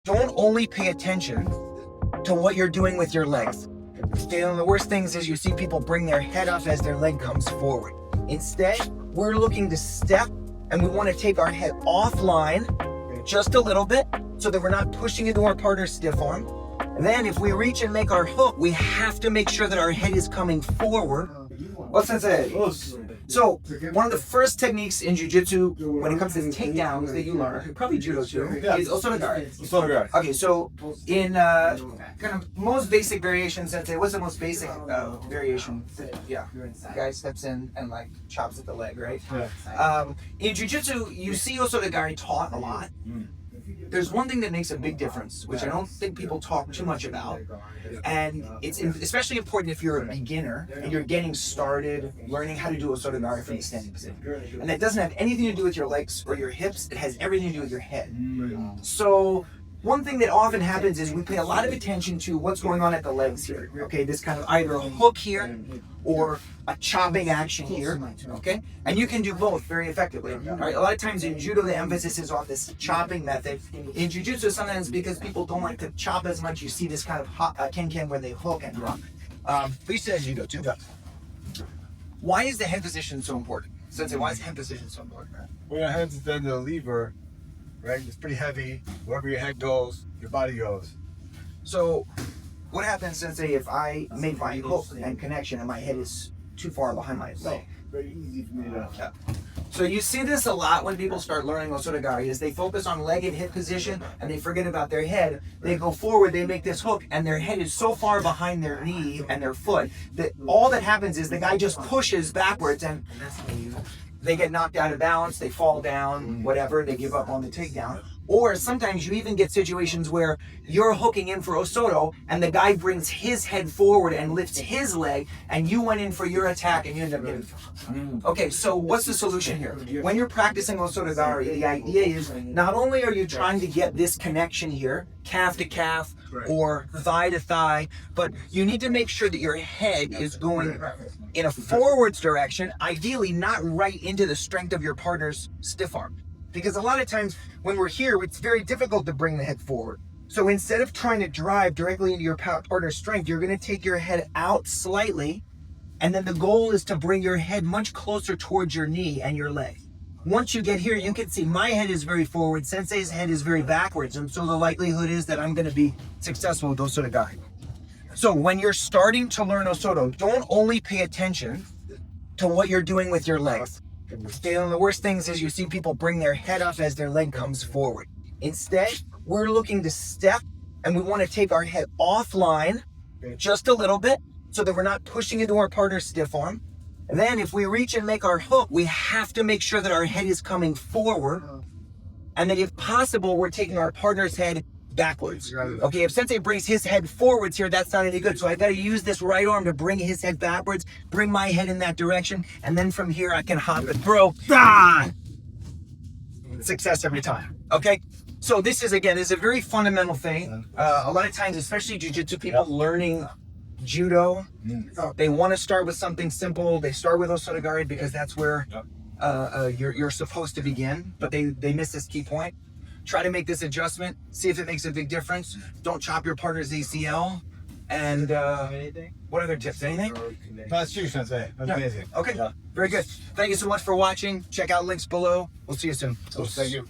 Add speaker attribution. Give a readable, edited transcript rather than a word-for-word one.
Speaker 1: Don't only pay attention to what you're doing with your legs. Okay, one of the worst things is you see people bring their head up as their leg comes forward. Instead, we're looking to step and we want to take our head offline just a little bit so that we're not pushing into our partner's stiff arm. And then if we reach and make our hook, we have to make sure that our head is coming forward. What's that say? So, one of the first techniques in jiu-jitsu when it comes to takedowns that you learn, probably judo too, is Osoto-Gari.
Speaker 2: Osoto-Gari.
Speaker 1: Okay, so in kind of most basic variation, sensei, what's the most basic variation? Yeah, the guy steps in and like chops at the leg, right?
Speaker 2: Yeah.
Speaker 1: In jiu-jitsu, you see Osoto-Gari taught a lot. There's one thing that makes a big difference, which I don't think people talk too much about, and it's especially important if you're a beginner and you're getting started learning how to do Osoto-Gari from the standing position. And that doesn't have anything to do with your legs or your hips, it has everything to do with your head. So one thing that often happens is we pay a lot of attention to what's going on at the legs here. Okay, this kind of either a hook here or a chopping action here. Okay, and you can do both very effectively. All right, a lot of times in judo the emphasis is on this chopping method. In jiu-jitsu sometimes because people don't like to chop as much, you see this kind of ken-ken where they hook and drop. We said judo too. Why is the head position so important? Sensei, why is head position so important?
Speaker 2: When your hands is under the lever, right? It's pretty heavy. Wherever your head goes, your body goes.
Speaker 1: So, what happens, Sensei, if I make my hook and connection and my head is too far behind my leg?
Speaker 2: Very easy for me to.
Speaker 1: So you see this a lot when people start learning Osoto-Gari is they focus on leg and hip position and they forget about their head. They go forward, they make this hook, and their head is so far behind their knee and their foot that all that happens is the guy just pushes backwards and they get knocked out of balance, they fall down, whatever, they give up on the takedown. Or sometimes you even get situations where you're hooking in for Osoto and the guy brings his head forward and lifts his leg and you went in for your attack and you end up getting... Okay, so what's the solution here? When you're practicing Osoto-Gari, the idea is not only are you trying to get this connection here, calf to calf or thigh to thigh, but you need to make sure that your head is going in a forwards direction, ideally not right into the strength of your partner's stiff arm. Because a lot of times when we're here, it's very difficult to bring the head forward. So instead of trying to drive directly into your partner's strength, you're going to take your head out slightly. And then the goal is to bring your head much closer towards your knee and your leg. Once you get here, you can see my head is very forward, Sensei's head is very backwards. And so the likelihood is that I'm going to be successful with Osoto-Gari. So when you're starting to learn Osoto, don't only pay attention to what you're doing with your legs. Okay, one of the worst things is you see people bring their head up as their leg comes forward. Instead, we're looking to step and we want to take our head offline just a little bit so that we're not pushing into our partner's stiff arm. And then if we reach and make our hook, we have to make sure that our head is coming forward and that if possible, we're taking our partner's head backwards. Okay, if Sensei brings his head forwards here, that's not any good. So I've got to use this right arm to bring his head backwards, bring my head in that direction, and then from here I can hop and throw. Success every time. Okay? So this is a very fundamental thing. A lot of times, especially jiu-jitsu people learning judo, they want to start with something simple. They start with Osoto-Gari because that's where you're supposed to begin, but they miss this key point. Try to make this adjustment, see if it makes a big difference. Don't chop your partner's ACL. And what other tips? Anything?
Speaker 2: That's you, Sensei. That's amazing.
Speaker 1: Okay, very good. Thank you so much for watching. Check out links below. We'll see you soon.
Speaker 2: Thank you.